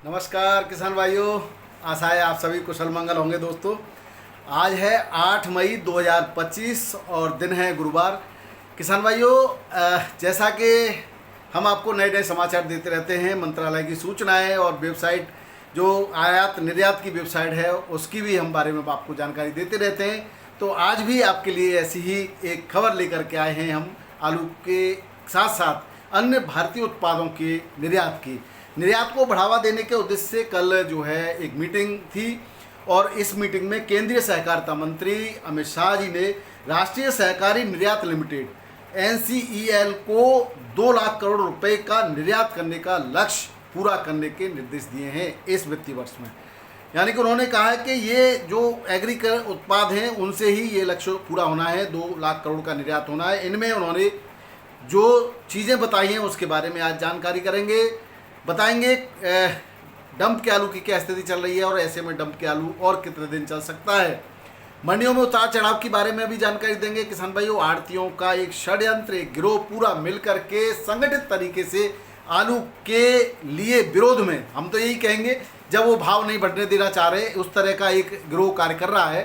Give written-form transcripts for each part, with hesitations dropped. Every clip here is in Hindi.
नमस्कार किसान भाइयों, आशा है आप सभी कुशल मंगल होंगे। दोस्तों, आज है 8 मई 2025 और दिन है गुरुवार। किसान भाइयों, जैसा कि हम आपको नए नए समाचार देते रहते हैं, मंत्रालय की सूचनाएं और वेबसाइट जो आयात निर्यात की वेबसाइट है उसकी भी हम बारे में आपको जानकारी देते रहते हैं। तो आज भी आपके लिए ऐसी ही एक खबर लेकर के आए हैं हम, आलू के साथ साथ अन्य भारतीय उत्पादों के निर्यात को बढ़ावा देने के उद्देश्य से कल जो है एक मीटिंग थी और इस मीटिंग में केंद्रीय सहकारिता मंत्री अमित शाह जी ने राष्ट्रीय सहकारी निर्यात लिमिटेड NCEL को 2 लाख करोड़ रुपए का निर्यात करने का लक्ष्य पूरा करने के निर्देश दिए हैं इस वित्तीय वर्ष में। यानी कि उन्होंने कहा है कि ये जो एग्रीकल्चर उत्पाद हैं उनसे ही ये लक्ष्य पूरा होना है, 2 लाख करोड़ का निर्यात होना है। इनमें उन्होंने जो चीज़ें बताई हैं उसके बारे में आज जानकारी बताएंगे। डंप के आलू की क्या स्थिति चल रही है और ऐसे में डंप के आलू और कितने दिन चल सकता है। मंडियों में उतार चढ़ाव के बारे में भी जानकारी देंगे। किसान भाइयों, आढ़तियों का एक षड्यंत्र, एक गिरोह पूरा मिलकर के संगठित तरीके से आलू के लिए विरोध में, हम तो यही कहेंगे, जब वो भाव नहीं बढ़ने देना चाह रहे उस तरह का एक गिरोह कार्य कर रहा है,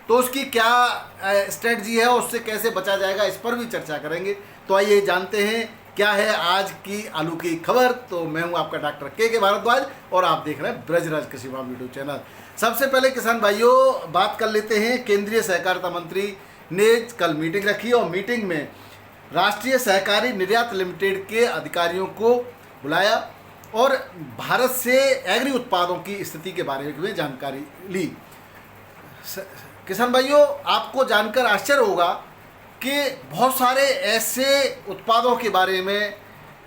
तो उसकी क्या स्ट्रेटजी है, उससे कैसे बचा जाएगा, इस पर भी चर्चा करेंगे। तो आइए जानते हैं क्या है आज की आलू की खबर। तो मैं हूं आपका डॉक्टर के भारद्वाज और आप देख रहे हैं ब्रजराज कृषि फार्म यूट्यूब चैनल। सबसे पहले किसान भाइयों बात कर लेते हैं, केंद्रीय सहकारिता मंत्री ने कल मीटिंग रखी और मीटिंग में राष्ट्रीय सहकारी निर्यात लिमिटेड के अधिकारियों को बुलाया और भारत से एग्री उत्पादों की स्थिति के बारे में जानकारी ली। किसान भाइयों, आपको जानकर आश्चर्य होगा कि बहुत सारे ऐसे उत्पादों के बारे में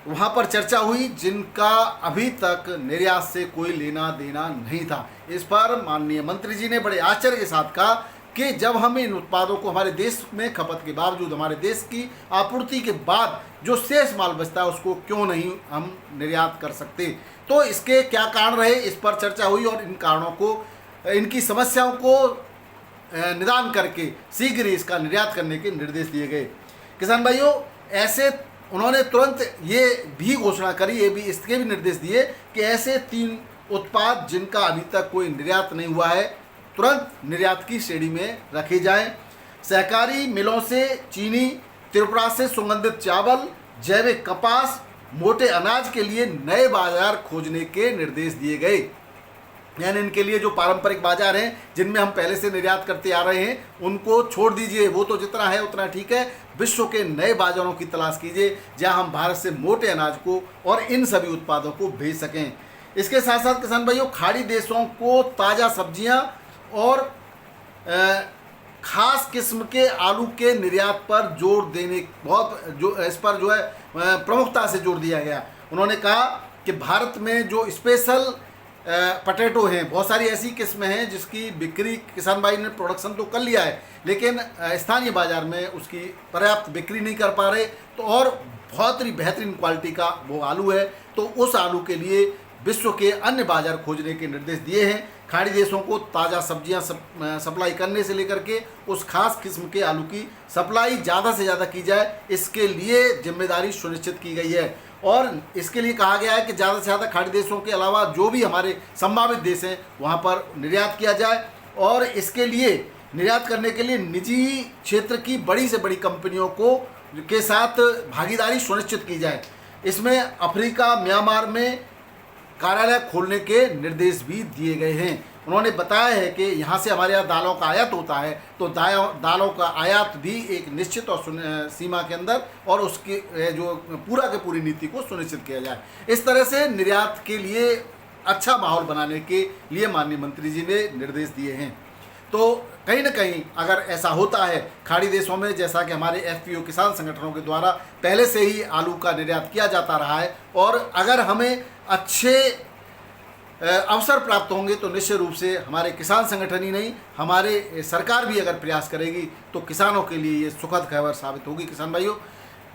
वहाँ पर चर्चा हुई जिनका अभी तक निर्यात से कोई लेना देना नहीं था। इस पर माननीय मंत्री जी ने बड़े आश्चर्य के साथ कहा कि जब हम इन उत्पादों को हमारे देश में खपत के बावजूद, हमारे देश की आपूर्ति के बाद जो शेष माल बचता है उसको क्यों नहीं हम निर्यात कर सकते। तो इसके क्या कारण रहे, इस पर चर्चा हुई और इन कारणों को, इनकी समस्याओं को निदान करके शीघ्र ही इसका निर्यात करने के निर्देश दिए गए। किसान भाइयों, ऐसे उन्होंने तुरंत ये भी घोषणा करी, ये भी इसके भी निर्देश दिए कि ऐसे 3 उत्पाद जिनका अभी तक कोई निर्यात नहीं हुआ है तुरंत निर्यात की श्रेणी में रखे जाएं। सहकारी मिलों से चीनी, त्रिपुरा से सुगंधित चावल, जैविक कपास, मोटे अनाज के लिए नए बाजार खोजने के निर्देश दिए गए। यानी इनके लिए जो पारंपरिक बाजार हैं जिनमें हम पहले से निर्यात करते आ रहे हैं उनको छोड़ दीजिए, वो तो जितना है उतना ठीक है। विश्व के नए बाजारों की तलाश कीजिए जहां हम भारत से मोटे अनाज को और इन सभी उत्पादों को भेज सकें। इसके साथ साथ किसान भाइयों, खाड़ी देशों को ताज़ा सब्जियां और खास किस्म के आलू के निर्यात पर जोर देने, इस पर जो है प्रमुखता से जोर दिया गया। उन्होंने कहा कि भारत में जो स्पेशल पटेटो हैं, बहुत सारी ऐसी किस्में हैं जिसकी बिक्री किसान भाई ने प्रोडक्शन तो कर लिया है लेकिन स्थानीय बाजार में उसकी पर्याप्त बिक्री नहीं कर पा रहे, तो और बहुत ही बेहतरीन क्वालिटी का वो आलू है, तो उस आलू के लिए विश्व के अन्य बाजार खोजने के निर्देश दिए हैं। खाड़ी देशों को ताज़ा सब्जियां सप्लाई करने से लेकर के उस खास किस्म के आलू की सप्लाई ज़्यादा से ज़्यादा की जाए, इसके लिए जिम्मेदारी सुनिश्चित की गई है। और इसके लिए कहा गया है कि ज़्यादा से ज़्यादा खाड़ी देशों के अलावा जो भी हमारे संभावित देश हैं वहाँ पर निर्यात किया जाए और इसके लिए निर्यात करने के लिए निजी क्षेत्र की बड़ी से बड़ी कंपनियों के साथ भागीदारी सुनिश्चित की जाए। इसमें अफ्रीका, म्यांमार में कार्यालय खोलने के निर्देश भी दिए गए हैं। उन्होंने बताया है कि यहाँ से हमारे यहाँ दालों का आयात होता है, तो दालों का आयात भी एक निश्चित और सीमा के अंदर और उसकी जो पूरी नीति को सुनिश्चित किया जाए। इस तरह से निर्यात के लिए अच्छा माहौल बनाने के लिए माननीय मंत्री जी ने निर्देश दिए हैं। तो कहीं ना कहीं अगर ऐसा होता है खाड़ी देशों में, जैसा कि हमारे FPO किसान संगठनों के द्वारा पहले से ही आलू का निर्यात किया जाता रहा है, और अगर हमें अच्छे अवसर प्राप्त होंगे तो निश्चित रूप से हमारे किसान संगठन ही नहीं, हमारे सरकार भी अगर प्रयास करेगी तो किसानों के लिए ये सुखद खबर साबित होगी। किसान भाइयों,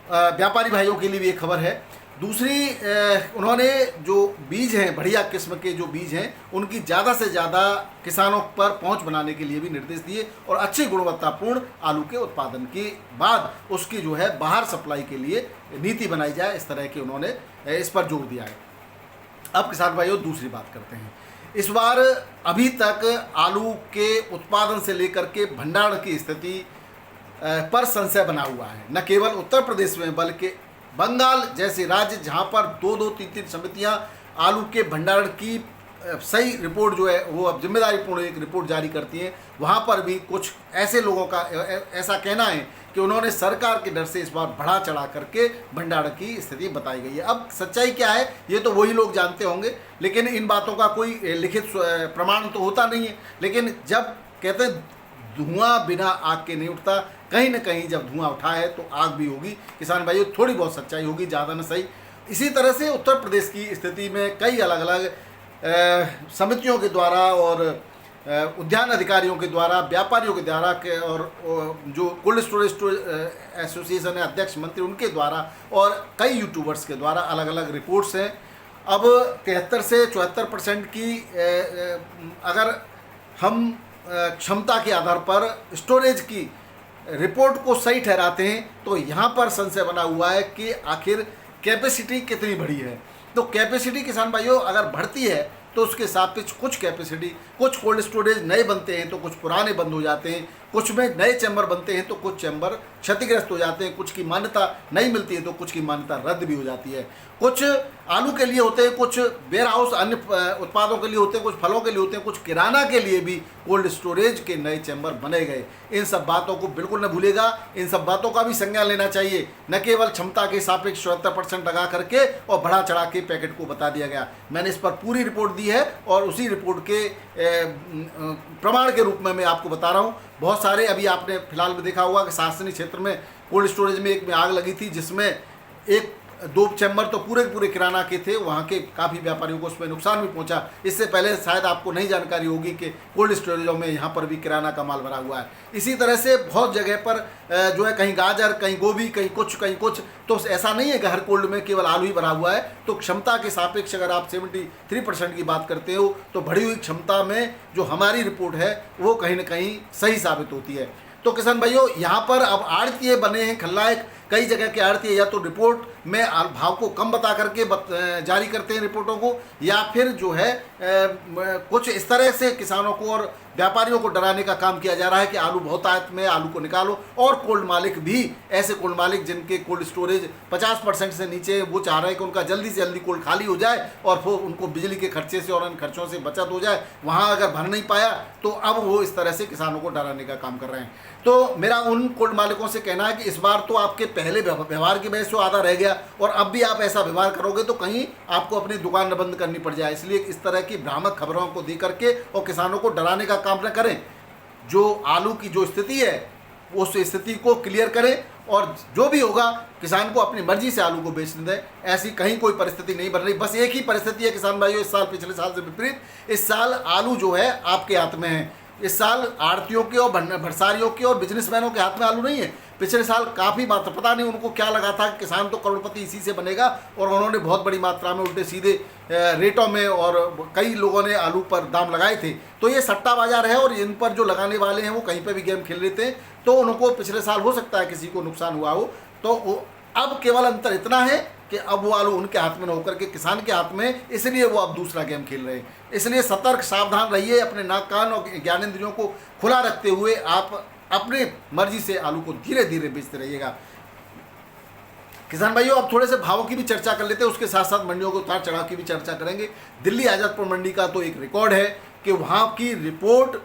व्यापारी भाइयों के लिए भी ये खबर है। दूसरी, उन्होंने जो बीज हैं, बढ़िया किस्म के जो बीज हैं, उनकी ज़्यादा से ज़्यादा किसानों पर पहुंच बनाने के लिए भी निर्देश दिए और अच्छी गुणवत्तापूर्ण आलू के उत्पादन के बाद उसकी जो है बाहर सप्लाई के लिए नीति बनाई जाए, इस तरह की उन्होंने इस पर जोर दिया है। अब किसान भाइयों दूसरी बात करते हैं। इस बार अभी तक आलू के उत्पादन से लेकर के भंडारण की स्थिति पर संशय बना हुआ है, न केवल उत्तर प्रदेश में बल्कि बंगाल जैसे राज्य जहां पर 2-2, 3-3 समितियां आलू के भंडारण की सही रिपोर्ट जो है वो अब जिम्मेदारीपूर्ण एक रिपोर्ट जारी करती हैं, वहाँ पर भी कुछ ऐसे लोगों का ऐसा कहना है कि उन्होंने सरकार के डर से इस बार बढ़ा चढ़ा करके भंडारण की स्थिति बताई गई है। अब सच्चाई क्या है ये तो वही लोग जानते होंगे, लेकिन इन बातों का कोई लिखित प्रमाण तो होता नहीं है। लेकिन जब कहते हैं धुआं बिना आग के नहीं उठता, कहीं ना कहीं जब धुआं उठा है तो आग भी होगी। किसान भाइयों थोड़ी बहुत सच्चाई होगी, ज़्यादा ना सही। इसी तरह से उत्तर प्रदेश की स्थिति में कई अलग अलग समितियों के द्वारा और उद्यान अधिकारियों के द्वारा, व्यापारियों के द्वारा और जो कोल्ड स्टोरेज एसोसिएशन है अध्यक्ष मंत्री उनके द्वारा और कई यूट्यूबर्स के द्वारा अलग अलग रिपोर्ट्स हैं। अब 73 से 74% की अगर हम क्षमता के आधार पर स्टोरेज की रिपोर्ट को सही ठहराते हैं तो यहाँ पर संशय बना हुआ है कि आखिर कैपेसिटी कितनी बढ़ी है। तो कैपेसिटी किसान भाइयों अगर बढ़ती है तो उसके सापेक्ष कुछ कैपेसिटी, कुछ कोल्ड स्टोरेज नए बनते हैं तो कुछ पुराने बंद हो जाते हैं, कुछ में नए चैम्बर बनते हैं तो कुछ चैम्बर क्षतिग्रस्त हो जाते हैं, कुछ की मान्यता नहीं मिलती है तो कुछ की मान्यता रद्द भी हो जाती है। कुछ आलू के लिए होते हैं, कुछ वेयर हाउस अन्य उत्पादों के लिए होते हैं, कुछ फलों के लिए होते हैं, कुछ किराना के लिए भी कोल्ड स्टोरेज के नए चैम्बर बने गए। इन सब बातों को बिल्कुल न भूलेगा, इन सब बातों का भी संज्ञान लेना चाहिए। न केवल क्षमता के सापेक्ष 74% लगा करके और बढ़ा चढ़ा के पैकेट को बता दिया गया। मैंने इस पर पूरी रिपोर्ट दी है और उसी रिपोर्ट के प्रमाण के रूप में मैं आपको बता रहा हूँ। बहुत सारे अभी आपने फिलहाल में देखा होगा कि शासकीय क्षेत्र में कोल्ड स्टोरेज में एक में आग लगी थी, जिसमें 1-2 चैम्बर तो पूरे किराना के थे, वहाँ के काफ़ी व्यापारियों को उसमें नुकसान भी पहुँचा। इससे पहले शायद आपको नहीं जानकारी होगी कि कोल्ड स्टोरेजों में यहाँ पर भी किराना का माल भरा हुआ है। इसी तरह से बहुत जगह पर जो है कहीं गाजर, कहीं गोभी, कहीं कुछ, तो ऐसा नहीं है कि हर कोल्ड में केवल आलू ही भरा हुआ है। तो क्षमता के सापेक्ष अगर आप 73% की बात करते हो तो बढ़ी हुई क्षमता में जो हमारी रिपोर्ट है वो कहीं ना कहीं सही साबित होती है। तो किसान भाइयों यहाँ पर अब आड़तीय बने हैं खलनायक। कई जगह के आड़तीय या तो रिपोर्ट में भाव को कम बता करके जारी करते हैं रिपोर्टों को, या फिर जो है कुछ इस तरह से किसानों को और व्यापारियों को डराने का काम किया जा रहा है कि आलू बहुत आयत में, आलू को निकालो। और कोल्ड मालिक भी, ऐसे कोल्ड मालिक जिनके कोल्ड स्टोरेज 50% से नीचे, वो चाह रहे हैं कि उनका जल्दी से जल्दी कोल्ड खाली हो जाए और फिर उनको बिजली के खर्चे से और अन्य खर्चों से बचत हो जाए। वहाँ अगर भर नहीं पाया तो अब वो इस तरह से किसानों को डराने का काम कर रहे हैं। तो मेरा उन कोल्ड मालिकों से कहना है कि इस बार तो आपके पहले व्यवहार की वजह से आधा रह गया और अब भी आप ऐसा व्यवहार करोगे तो कहीं आपको अपनी दुकान न बंद करनी पड़ जाए। इसलिए इस तरह की भ्रामक खबरों को दे करके और किसानों को डराने का काम न करें। जो आलू की जो स्थिति है उस स्थिति को क्लियर करें और जो भी होगा किसान को अपनी मर्जी से आलू को बेचने दें। ऐसी कहीं कोई परिस्थिति नहीं बन रही। बस एक ही परिस्थिति है किसान भाइयों, इस साल पिछले साल से विपरीत इस साल आलू जो है आपके हाथ में है। इस साल आड़तियों के और भरसारियों के और बिजनेसमैनों के हाथ में आलू नहीं है। पिछले साल काफ़ी मात्रा, पता नहीं उनको क्या लगा था कि किसान तो करोड़पति इसी से बनेगा, और उन्होंने बहुत बड़ी मात्रा में उल्टे सीधे रेटों में और कई लोगों ने आलू पर दाम लगाए थे। तो ये सट्टा बाजार है और इन पर जो लगाने वाले हैं वो कहीं पर भी गेम खेल रहे थे। तो उनको पिछले साल हो सकता है किसी को नुकसान हुआ हो। तो अब केवल अंतर इतना है कि अब वो आलू उनके हाथ में न होकर के किसान के हाथ में, इसलिए वो अब दूसरा गेम खेल रहे हैं। इसलिए सतर्क सावधान रहिए, अपने नाक कान और ज्ञानेंद्रियों को खुला रखते हुए आप अपने मर्जी से आलू को धीरे धीरे बेचते रहिएगा। किसान भाइयों अब थोड़े से भावों की भी चर्चा कर लेते हैं, उसके साथ साथ मंडियों को उतार चढ़ाव की भी चर्चा करेंगे। दिल्ली आजादपुर मंडी का तो एक रिकॉर्ड है कि वहाँ की रिपोर्ट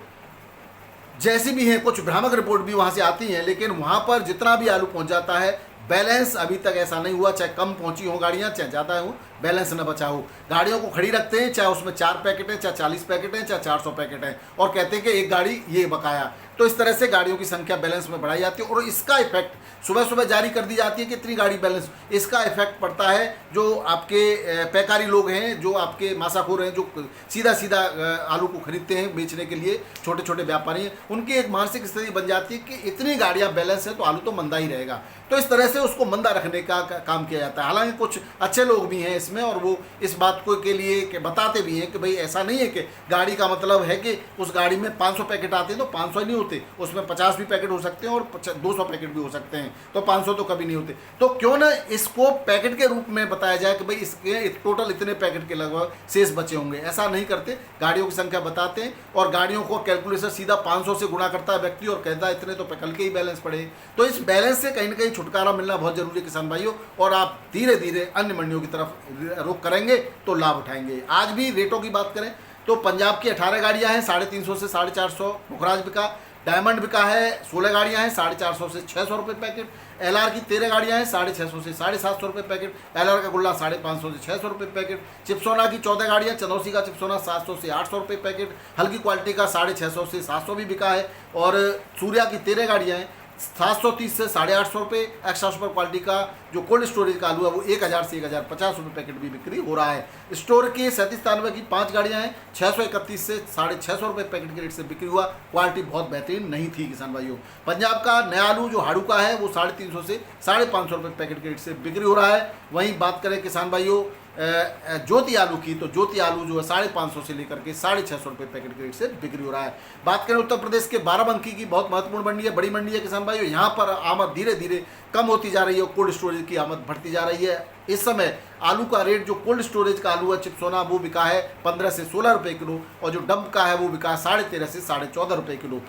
जैसी भी है, कुछ भ्रामक रिपोर्ट भी वहाँ से आती हैं, लेकिन वहाँ पर जितना भी आलू पहुँच जाता है बैलेंस अभी तक ऐसा नहीं हुआ, चाहे कम पहुंची हो गाड़ियां चाहे ज़्यादा हो, बैलेंस न बचा हो। गाड़ियों को खड़ी रखते हैं, चाहे उसमें 4 पैकेट हैं, चाहे 40 पैकेट हैं, चाहे 400 पैकेट हैं, और कहते हैं कि एक गाड़ी ये बकाया। तो इस तरह से गाड़ियों की संख्या बैलेंस में बढ़ाई जाती है और इसका इफेक्ट सुबह सुबह जारी कर दी जाती है कि इतनी गाड़ी बैलेंस। इसका इफेक्ट पड़ता है जो आपके पैकारी लोग हैं, जो आपके मासाखोर हैं, जो सीधा सीधा आलू को खरीदते हैं बेचने के लिए, छोटे छोटे व्यापारी हैं, उनकी एक मानसिक स्थिति बन जाती है कि इतनी गाड़ियाँ बैलेंस है तो आलू तो मंदा ही रहेगा। तो इस तरह से से उसको मंदा रखने का काम किया जाता है। हालांकि कुछ अच्छे लोग भी हैं इसमें, और वो इस बात को के लिए कि बताते भी हैं कि भाई ऐसा नहीं है कि गाड़ी का मतलब है कि उस गाड़ी में 500 पैकेट आते हैं तो 500 ही नहीं होते, उसमें 50 भी पैकेट हो सकते हैं और 200 पैकेट भी हो सकते हैं, तो 500 तो कभी नहीं होते। तो क्यों ना इसको पैकेट के रूप में बताया जाए कि भाई इसके टोटल इतने पैकेट के लगभग शेष बचे होंगे। ऐसा नहीं करते, गाड़ियों की संख्या बताते हैं और गाड़ियों को कैलकुलेटर सीधा 500 से गुणा करता है व्यक्ति और कहता है इतने तो कल के ही बैलेंस पड़े। तो इस बैलेंस से कहीं ना कहीं छुटकारा मिलना बहुत जरूरी है किसान भाइयों, और आप धीरे धीरे अन्य मंडियों की तरफ रुख करेंगे तो लाभ उठाएंगे। आज भी रेटों की बात करें तो पंजाब की 18 गाड़ियां हैं 350 से 450, पुखराज बिका, डायमंड बिका है 16 गाड़ियां हैं 450 से 600 रुपये पैकेट, एलआर की 13 गाड़ियां हैं 650 से 750 रुपये पैकेट, एलआर का गुल्ला 550 से 600 रुपये पैकेट, चिप्सोना की 14 गाड़ियां, चनौसी का चिप्सोना 700 से 800 रुपये पैकेट, हल्की क्वालिटी का 650 से 700 भी बिका है, और सूर्या की 13 गाड़ियां हैं 730 से 850 रुपये। एक्स्ट्रा सुपर क्वालिटी का जो कोल्ड स्टोरेज का आलू है वो 1000 से 1050 रुपये पैकेट भी बिक्री हो रहा है। स्टोर के 3793 की 5 गाड़ियां हैं 631 से 650 रुपये पैकेट के रेट से बिक्री हुआ। क्वालिटी बहुत बेहतरीन नहीं थी किसान भाइयों। पंजाब का नया आलू जो हाड़ू का है वो 350 से 550 रुपये पैकेट के रेट से बिक्री हो रहा है। वहीं बात करें किसान भाइयों ज्योति आलू की, तो ज्योति आलू जो है 550 से लेकर के 650 रुपये पैकेट के रेट से बिक्री हो रहा है। बात करें उत्तर प्रदेश के बाराबंकी की, बहुत महत्वपूर्ण मंडी है, बड़ी मंडी है किसान भाइयों। यहाँ पर आमद धीरे धीरे कम होती जा रही है और कोल्ड स्टोरेज की आमद बढ़ती जा रही है। इस समय आलू का रेट जो कोल्ड स्टोरेज का आलू है चिप्सोना वो बिका है 15 से 16 रुपये किलो, और जो डंप का है वो बिका है 13.5 से 14.5 रुपये किलो।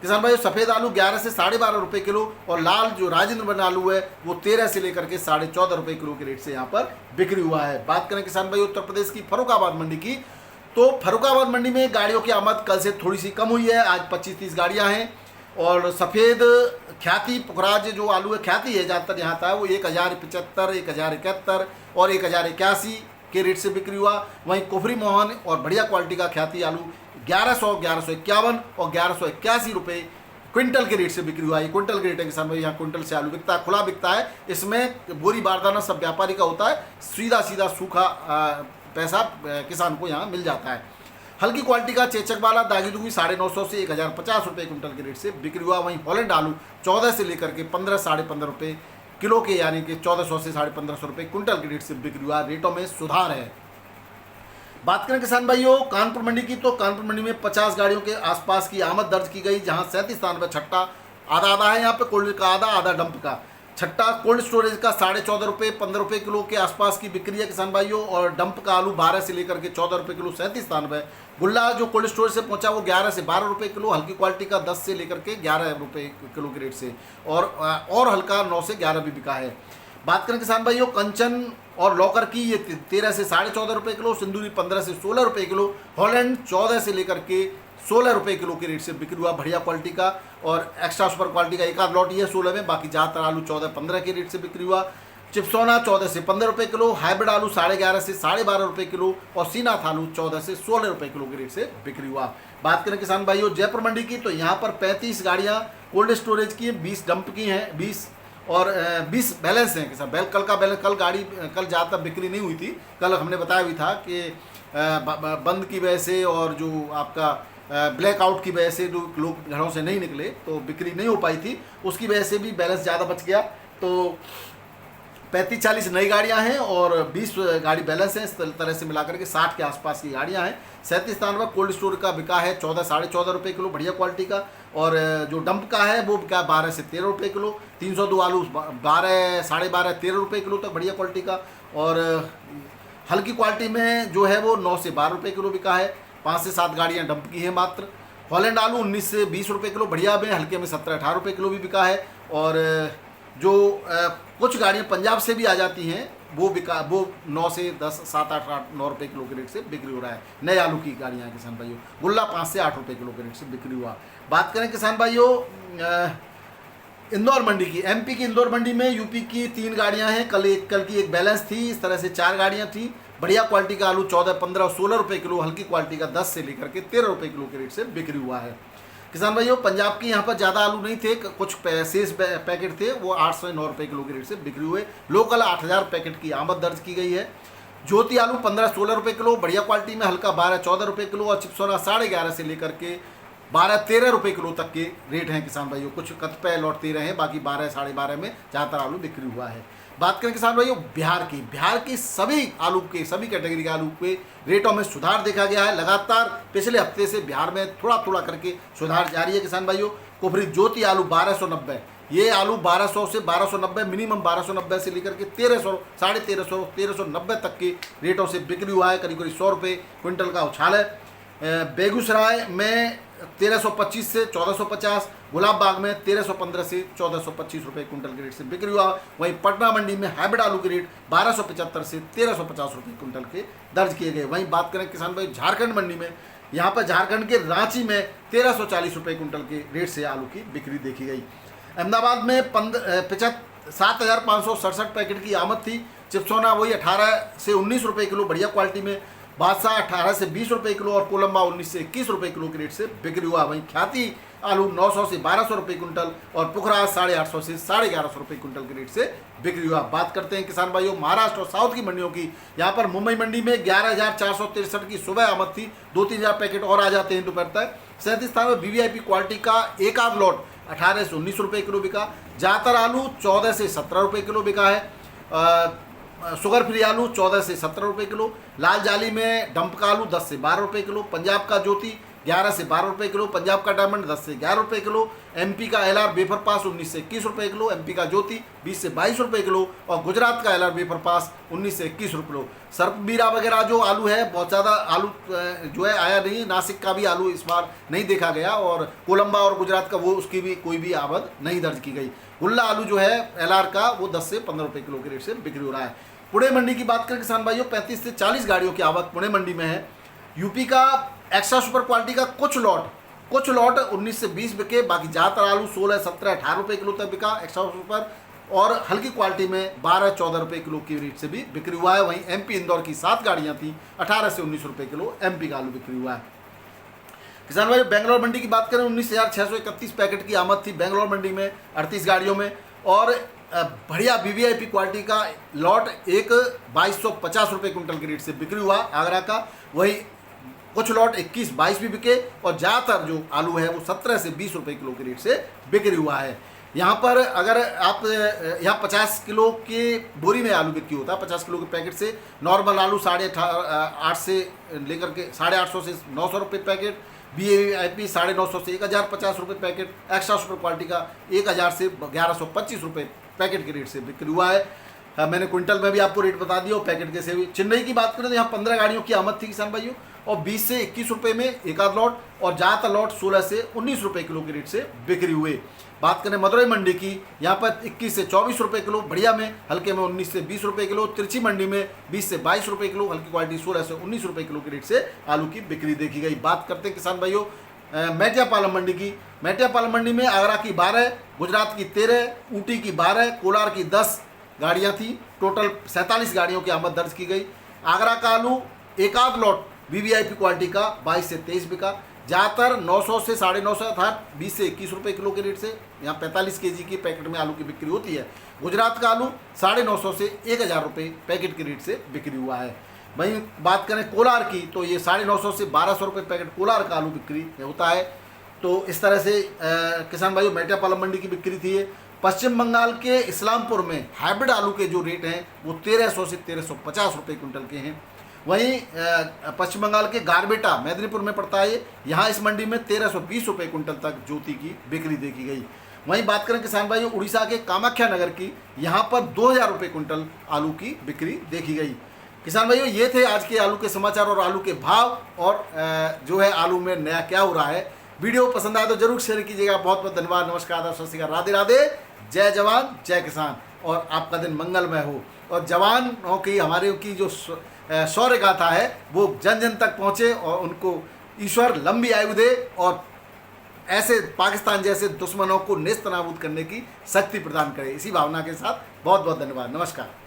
किसान भाई सफ़ेद आलू 11 से 12.5 रुपये किलो, और लाल जो राजेंद्र वन आलू है वो 13 से लेकर के 14.5 रुपये किलो के रेट से यहाँ पर बिक्री हुआ है। बात करें किसान भाई उत्तर प्रदेश की फर्रुखाबाद मंडी की, तो फर्रुखाबाद मंडी में गाड़ियों की आमद कल से थोड़ी सी कम हुई है। आज 25-30 गाड़ियाँ हैं, और सफ़ेद ख्याति पुखराज जो आलू है, ख्याति है ज़्यादातर यहाँ था, वो 1075, 1071 और 1081 के रेट से बिक्री हुआ। वहीं कुफरी मोहन और बढ़िया क्वालिटी का ख्याति आलू 1100, 1151 और 1181 रुपये क्विंटल के रेट से बिक्री हुआ। ये क्विंटल के रेट है किसान भाई, यहाँ क्विंटल से आलू बिकता है, खुला बिकता है, इसमें बोरी बारदाना सब व्यापारी का होता है, सीधा सीधा सूखा पैसा किसान को यहाँ मिल जाता है। हल्की क्वालिटी का चेचक वाला दागी दुगी 950 से 1050 रुपये क्विंटल के रेट से बिक्री हुआ। वहीं हॉलैंड आलू 14 से लेकर के 15, 15.5 रुपये किलो के, यानी कि 1400 से 1550 रुपये क्विंटल के रेट से बिक्री हुआ। रेटों में सुधार है। बात करें किसान भाइयों कानपुर मंडी की, तो कानपुर मंडी में 50 गाड़ियों के आसपास की आमद दर्ज की गई, जहां 37 स्थान पर छठा आधा आधा है, यहाँ पे कोल्ड का आधा डंप का। छठा कोल्ड स्टोरेज का 14.5 रुपये 15 रुपये किलो के आसपास की बिक्री है किसान भाइयों, और डंप का आलू 12 से लेकर के 14 रुपये किलो 37 स्थान पर। गुल्ला जो कोल्ड स्टोरेज से पहुंचा वो 11 से 12 रुपये किलो, हल्की क्वालिटी का 10 से लेकर के 11 रुपये किलो के रेट से, और हल्का 9 से 11 भी बिका है। बात करें किसान भाइयों कंचन और लॉकर की, ये 13 से 14.5 रुपये किलो, सिंदूरी 15 से 16 रुपये किलो, हॉलैंड 14 से लेकर के 16 रुपये किलो के रेट से बिक्री हुआ बढ़िया क्वालिटी का। और एक्स्ट्रा सुपर क्वालिटी का एक आध लॉट ही है 16 में, बाकी ज़्यादातर आलू 14-15 के रेट से बिक्री हुआ। चिप्सोना 14 से 15 रुपये किलो, हाइब्रिड आलू 11.5 से 12.5 रुपये किलो, और सीनाथ आलू 14 से 16 रुपये किलो के रेट से बिक्री हुआ। बात करें किसान भाइयों जयपुर मंडी की, तो यहाँ पर 35 गाड़ियाँ कोल्ड स्टोरेज की हैं, 20 डंप की हैं, 20 और 20 बैलेंस हैं किसान। कल का बैलेंस, कल ज़्यादातर बिक्री नहीं हुई थी, कल हमने बताया भी था कि बंद की वजह से और जो आपका ब्लैकआउट की वजह से जो लोग घरों से नहीं निकले तो बिक्री नहीं हो पाई थी, उसकी वजह से भी बैलेंस ज़्यादा बच गया। तो 35-40 नई गाड़ियां हैं और 20 गाड़ी बैलेंस हैं, इस तरह से मिलाकर के 60 के आसपास की गाड़ियां हैं। 37 स्थान पर कोल्ड स्टोर का बिका है 14-14.5 रुपये किलो बढ़िया क्वालिटी का, और जो डंप का है वो बिका 12 से 13 रुपये किलो। 302 आलू 12, 12.5, 13 रुपये किलो तक बढ़िया क्वालिटी का, और हल्की क्वालिटी में जो है वो 9 से 12 रुपये किलो बिका है। 5 से 7 गाड़ियाँ डंप की हैं मात्र। हॉलैंड आलू 19 से 20 रुपये किलो बढ़िया में, हल्के में 17-18 रुपये किलो भी बिका है। और जो कुछ गाड़ियाँ पंजाब से भी आ जाती हैं वो 9 से 10, 7, 8, 9 रुपये किलो के रेट से बिक्री हो रहा है। नए आलू की गाड़ियाँ किसान भाइयों, गुल्ला 5 से 8 रुपये किलो के रेट से बिक्री हुआ। बात करें किसान भाइयों इंदौर मंडी की, एमपी की इंदौर मंडी में यूपी की 3 गाड़ियाँ हैं, कल की एक बैलेंस थी, इस तरह से 4 गाड़ियाँ थी। बढ़िया क्वालिटी का आलू 14, 15 और 16 रुपये किलो, हल्की क्वालिटी का 10 से लेकर के 13 रुपये किलो के रेट से बिक्री हुआ है। किसान भाइयों पंजाब की यहाँ पर ज़्यादा आलू नहीं थे, कुछ शेष पैकेट थे, वो 8 से 9 रुपये किलो के रेट से बिक्री हुए। लोकल 8000 पैकेट की आमद दर्ज की गई है। ज्योति आलू 15-16 रुपये किलो बढ़िया क्वालिटी में, हल्का 12-14 रुपये किलो, और चिप्सोना 11.5 से लेकर के 12-13 रुपये किलो तक के रेट हैं किसान भाइयों। कुछ कतिपय लौट 13 हैं, बाकी 12 साढ़े 12 में ज़्यादातर आलू बिक्री हुआ है। बात करें किसान भाइयों बिहार की सभी आलू के सभी कैटेगरी के आलू के रेटों में सुधार देखा गया है। लगातार पिछले हफ्ते से बिहार में थोड़ा थोड़ा करके सुधार जारी है किसान भाइयों। कुफरी ज्योति आलू 1290, ये आलू 1200 से 1290, मिनिमम 1290 से लेकर के 1300 साढ़े 1300 1390 तक के रेटों से बिक्री हुआ है। करीब करीब 100 रुपये क्विंटल का उछाल है। बेगूसराय में 1325 से 1450, गुलाब बाग में 1315 से 1425 रुपये क्विंटल के रेट से बिक्री हुआ। वहीं पटना मंडी में हाइब्रिड आलू के रेट 1275 से 1350 रुपये क्विंटल के दर्ज किए गए। वहीं बात करें किसान भाई झारखंड मंडी में, यहाँ पर झारखंड के रांची में 1340 रुपये क्विंटल के रेट से आलू की बिक्री देखी गई। अहमदाबाद में 7,567 पैकेट की आमद थी। चिप्सोना वही 18 से 19 रुपये किलो बढ़िया क्वालिटी में, बादशाह 18 से 20 रुपये किलो और कोलंबा 19 से 21 रुपये किलो के रेट से बिक्री हुआ। वहीं ख्याति आलू 900 से 1200 रुपये क्विंटल और पुखराज 850 से 1150 रुपये क्विंटल के रेट से बिक्री हुआ। बात करते हैं किसान भाइयों महाराष्ट्र और साउथ की मंडियों की। यहाँ पर मुंबई मंडी में 11,463 की सुबह आमद थी। 2-3 हज़ार पैकेट और आ जाते हैं दोपहर तक। 37 स्थान में वीवीआईपी क्वालिटी का एक आध लॉट 18 से 19 रुपये किलो बिका। ज़्यादातर आलू 14 से 17 रुपये किलो बिका है। शुगर फ्री आलू 14 से 17 रुपये किलो। लाल जाली में डंप का आलू 10 से 12 रुपये किलो। पंजाब का ज्योति 11 से 12 रुपये किलो। पंजाब का डायमंड 10 से 11 रुपये किलो। एमपी का एलआर वेफर पास 19 से 21 रुपये किलो। एमपी का ज्योति 20 से 22 रुपये किलो और गुजरात का एलआर वेफर पास 19 से 21 रुपये किलो। सर्पबीरा वगैरह जो आलू है बहुत ज़्यादा आलू जो है आया नहीं। नासिक का भी आलू इस बार नहीं देखा गया और कोलंबा और गुजरात का वो उसकी भी कोई भी आमद नहीं दर्ज की गई। गुल्ला आलू जो है एलआर का वो 10 से 15 रुपये किलो के रेट से बिक्री हो रहा है। पुणे मंडी की बात करें किसान भाइयों 35 से 40 गाड़ियों की आवक पुणे मंडी में है। यूपी का एक्स्ट्रा सुपर क्वालिटी का कुछ लॉट 19 से 20 बिके। बाकी ज़्यादातर आलू 16, 17, 18 रुपये किलो तक बिका एक्स्ट्रा सुपर और हल्की क्वालिटी में 12-14 रुपये किलो की रेट से भी बिक्री हुआ है। वहीं एमपी इंदौर की 7 गाड़ियाँ थी, 18 से 19 रुपये किलो एमपी का आलू बिक्री हुआ है। किसान भाई बेंगलोर मंडी की बात करें 19,631 पैकेट की आमद थी बेंगलोर मंडी में 38 गाड़ियों में और बढ़िया वीवीआईपी क्वालिटी का लॉट एक 2250 रुपये क्विंटल के रेट से बिक्री हुआ आगरा का। वही कुछ लॉट 21-22 भी बिके और ज़्यादातर जो आलू है वो 17 से 20 रुपये किलो के रेट से बिक्री हुआ है। यहाँ पर अगर आप यहाँ 50 किलो के बोरी में आलू बिक्री होता है। 50 किलो के पैकेट से नॉर्मल आलू 850 से लेकर के 850 से 900 रुपये पैकेट। वीवीआईपी 950 से 1,050 रुपये पैकेट। एक्स्ट्रा सुपर क्वालिटी का 1,000 से 1,125 रुपये पैकेट के रेट से बिक्री हुआ है। मैंने क्विंटल में भी आपको रेट बता दिया और पैकेट के से भी। चेन्नई की बात करें तो यहाँ 15 गाड़ियों की आमद थी किसान भाइयों और 20 से 21 रुपये में एक आध लॉट और ज़्यादातर लॉट 16 से 19 रुपये किलो के रेट से बिक्री हुए। बात करें मदुरई मंडी की, यहाँ पर 21 से 24 रुपये किलो बढ़िया में, हल्के में 19 से 20 रुपये किलो। तिरछी मंडी में 20 से 22 रुपये किलो, हल्की क्वालिटी 16 से 19 रुपये किलो के रेट से आलू की बिक्री देखी गई। बात करते हैं किसान भाइयों मेटियापालम मंडी की। मेटियापालम मंडी में आगरा की 12, गुजरात की 13, ऊटी की 12, कोलार की 10 गाड़ियाँ थी। टोटल 47 गाड़ियों की आमद दर्ज की गई। आगरा का आलू एक आध लॉट वीवीआईपी क्वालिटी का 22 से 23 बिका। ज़्यादातर 900 से 950 था, 20 से 21 रुपये किलो के रेट से। यहाँ 45 केजी की पैकेट में आलू की बिक्री होती है। गुजरात का आलू 950 से 1,000 रुपये पैकेट के रेट से बिक्री हुआ है। वहीं बात करें कोलार की तो ये 950 से 1,200 रुपये पैकेट कोलार का आलू बिक्री होता है। तो इस तरह से किसान भाइयों मेटियापालम मंडी की बिक्री थी। पश्चिम बंगाल के इस्लामपुर में हाइब्रिड आलू के जो रेट हैं वो 1300 से 1350 रुपये क्विंटल के हैं। वहीं पश्चिम बंगाल के गारबेटा मेदिनीपुर में पड़ता है, यहाँ इस मंडी में 1320 रुपये क्विंटल तक ज्योति की बिक्री देखी गई। वहीं बात करें किसान भाइयों उड़ीसा के कामाख्या नगर की, यहाँ पर 2,000 रुपये क्विंटल आलू की बिक्री देखी गई। किसान भाइयों ये थे आज के आलू के समाचार और आलू के भाव और जो है आलू में नया क्या हो रहा है। वीडियो पसंद आए तो जरूर शेयर कीजिएगा। बहुत बहुत धन्यवाद। नमस्कार, सत श्री अकाल, राधे राधे, जय जवान जय किसान और आपका दिन मंगलमय हो। और जवानों की हमारे की जो शौर्य गाथा है वो जन जन तक पहुँचे और उनको ईश्वर लंबी आयु दे और ऐसे पाकिस्तान जैसे दुश्मनों को नेस्तनाबूद करने की शक्ति प्रदान करे। इसी भावना के साथ बहुत बहुत धन्यवाद। नमस्कार।